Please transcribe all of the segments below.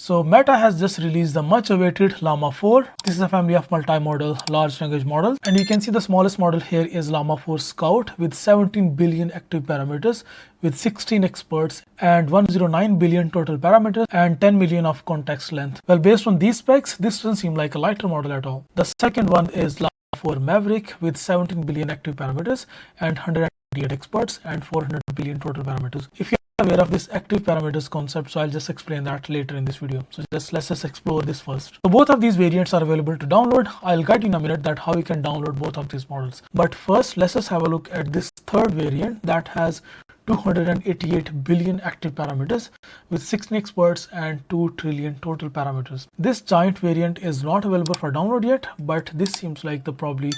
So Meta has just released the much awaited Llama 4. This is a family of multimodal large language models, and you can see the smallest model here is Llama 4 Scout with 17 billion active parameters with 16 experts and 109 billion total parameters and 10 million of context length. Well, based on these specs, this doesn't seem like a lighter model at all. The second one is Llama 4 Maverick with 17 billion active parameters and 188 experts and 400 billion total parameters. If you're aware of this active parameters concept, so I'll just explain that later in this video. So let's just explore this first. So both of these variants are available to download. I'll guide you in a minute that how you can download both of these models. But first, let's just have a look at this third variant that has 288 billion active parameters with 16 experts and 2 trillion total parameters. This giant variant is not available for download yet, but this seems like the probably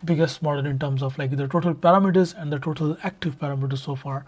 biggest model in terms of like the total parameters and the total active parameters so far.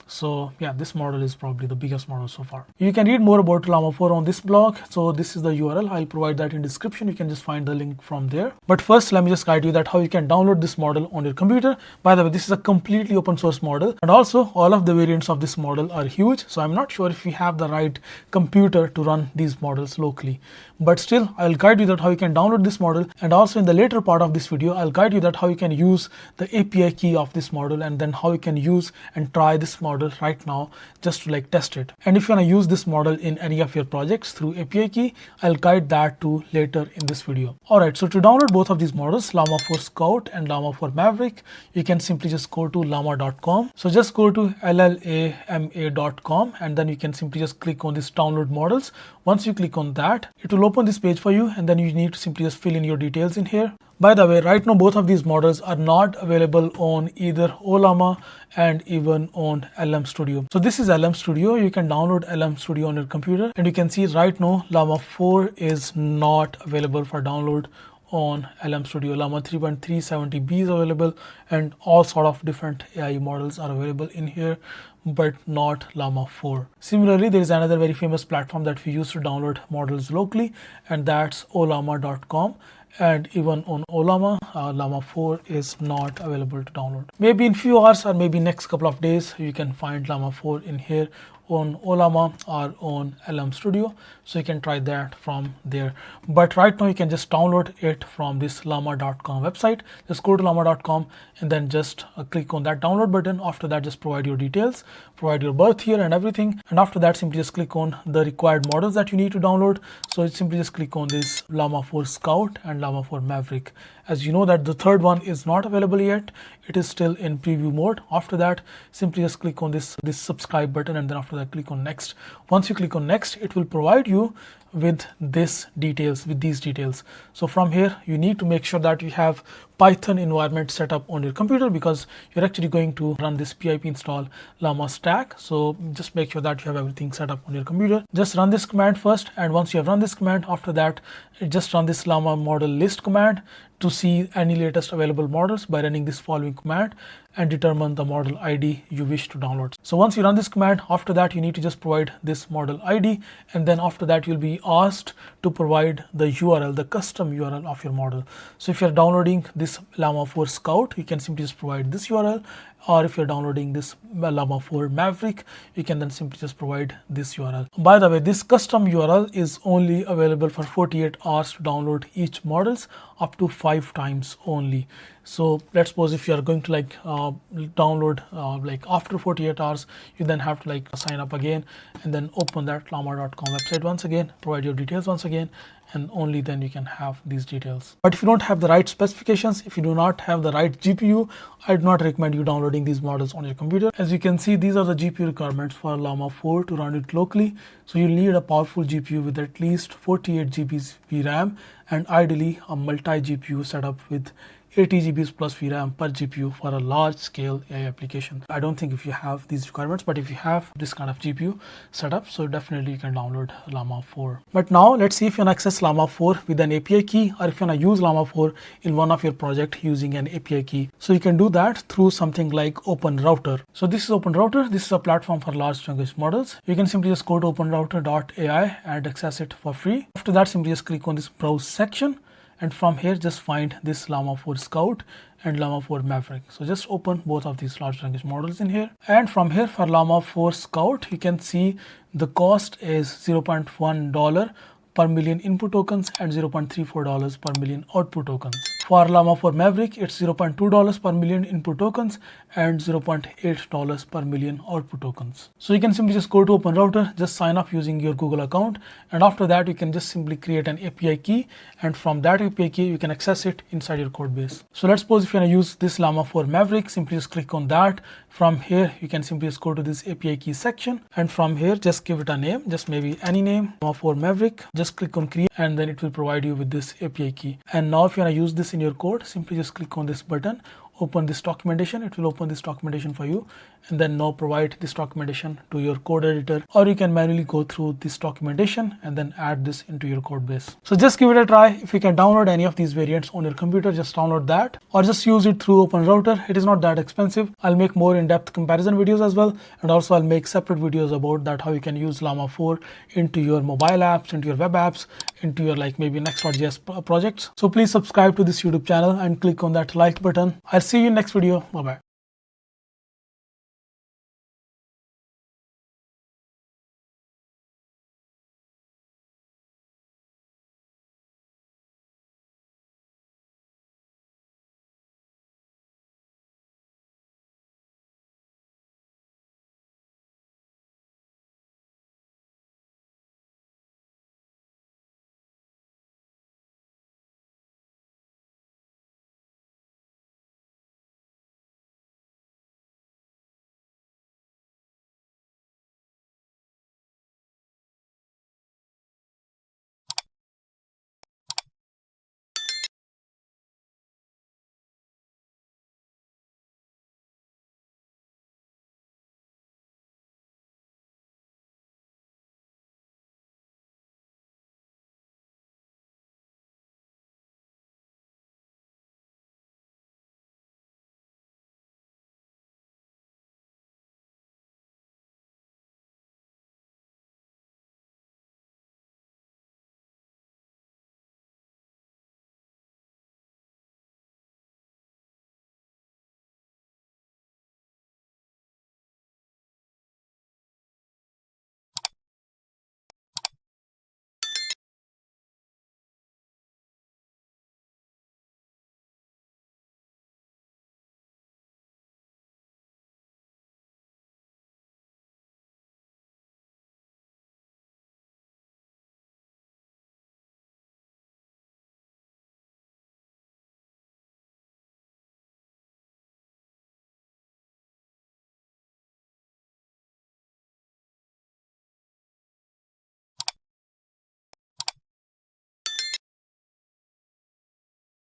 So yeah, this model is probably the biggest model so far. You can read more about Llama 4 on this blog. So this is the URL. I'll provide that in description. You can just find the link from there. But first, let me just guide you that how you can download this model on your computer. By the way, this is a completely open source model. And also all of the variants of this model are huge. So I'm not sure if you have the right computer to run these models locally. But still, I'll guide you that how you can download this model. And also in the later part of this video, I'll guide you that how you can use the API key of this model and then how you can use and try this model right now just to like test it. And if you want to use this model in any of your projects through API key, I'll guide that too later in this video. Alright, so to download both of these models, Llama 4 Scout and Llama 4 Maverick, you can simply just go to llama.com. So just go to llama.com and then you can simply just click on this download models. Once you click on that, it will open this page for you and then you need to simply just fill in your details in here. By the way, right now both of these models are not available on either Olama and even on LM Studio. So this is LM Studio. You can download LM Studio on your computer and you can see right now Llama 4 is not available for download on LM Studio. Llama 3.370B is available and all sort of different AI models are available in here, but not Llama 4. Similarly, there is another very famous platform that we use to download models locally, and that's olama.com. And even on Olama, Llama 4 is not available to download. Maybe in few hours or maybe next couple of days, you can find Llama 4 in here on Olama or on LM Studio. So you can try that from there. But right now you can just download it from this llama.com website. Just go to llama.com and then just click on that download button. After that, just provide your details, provide your birth year and everything. And after that, simply just click on the required models that you need to download. So simply just click on this Llama 4 Scout and Llama 4 Maverick. As you know that the third one is not available yet. It is still in preview mode. After that, simply just click on this subscribe button and then after that click on next. Once you click on next, it will provide you with these details. So from here, you need to make sure that you have Python environment set up on your computer because you're actually going to run this pip install llama stack. So just make sure that you have everything set up on your computer. Just run this command first, and once you have run this command, after that just run this llama model list command to see any latest available models by running this following command and determine the model ID you wish to download. So once you run this command, after that you need to just provide this model ID, and then after that you'll be asked to provide the URL, the custom URL of your model. So if you're downloading this Llama 4 Scout, you can simply just provide this URL, or if you're downloading this Llama 4 Maverick, you can then simply just provide this URL. By the way, this custom URL is only available for 48 hours to download each models, up to 5 times only. So let's suppose if you are going to like download like after 48 hours, you then have to like sign up again and then open that llama.com website once again, provide your details once again, and only then you can have these details. But if you don't have the right specifications, if you do not have the right GPU, I do not recommend you downloading these models on your computer. As you can see, these are the GPU requirements for Llama 4 to run it locally. So you'll need a powerful GPU with at least 48 GB VRAM and ideally a multi-GPU setup with 80 GB plus VRAM per GPU for a large scale AI application. I don't think if you have these requirements, but if you have this kind of GPU setup, so definitely you can download Llama 4. But now let's see if you can access Llama 4 with an API key, or if you want to use Llama 4 in one of your project using an API key. So you can do that through something like OpenRouter. So this is OpenRouter. This is a platform for large language models. You can simply just go to openrouter.ai and access it for free. After that, simply just click on this browse section. and from here just find this Llama 4 Scout and Llama 4 Maverick. So just open both of these large language models in here, and from here for Llama 4 Scout you can see the cost is $0.1 per million input tokens and $0.34 per million output tokens. For Llama 4 Maverick, it's $0.2 per million input tokens and $0.8 per million output tokens. So you can simply just go to Open Router, just sign up using your Google account, and after that you can just simply create an API key, and from that API key you can access it inside your code base. So let's suppose if you want to use this Llama 4 Maverick, simply just click on that. From here you can simply just go to this API key section, and from here just give it a name, just maybe any name, Llama 4 Maverick. Just click on create, and then it will provide you with this API key. And now if you want to use this in your code, simply just click on this button, open this documentation. It will open this documentation for you, and then now provide this documentation to your code editor, or you can manually go through this documentation and then add this into your code base. So just give it a try. If you can download any of these variants on your computer, just download that, or just use it through Open Router. It is not that expensive. I'll make more in-depth comparison videos as well, and also I'll make separate videos about that, how you can use Llama 4 into your mobile apps, into your web apps, into your like maybe Next.js projects. So please subscribe to this YouTube channel and click on that like button. I'll see you in next video. Bye bye.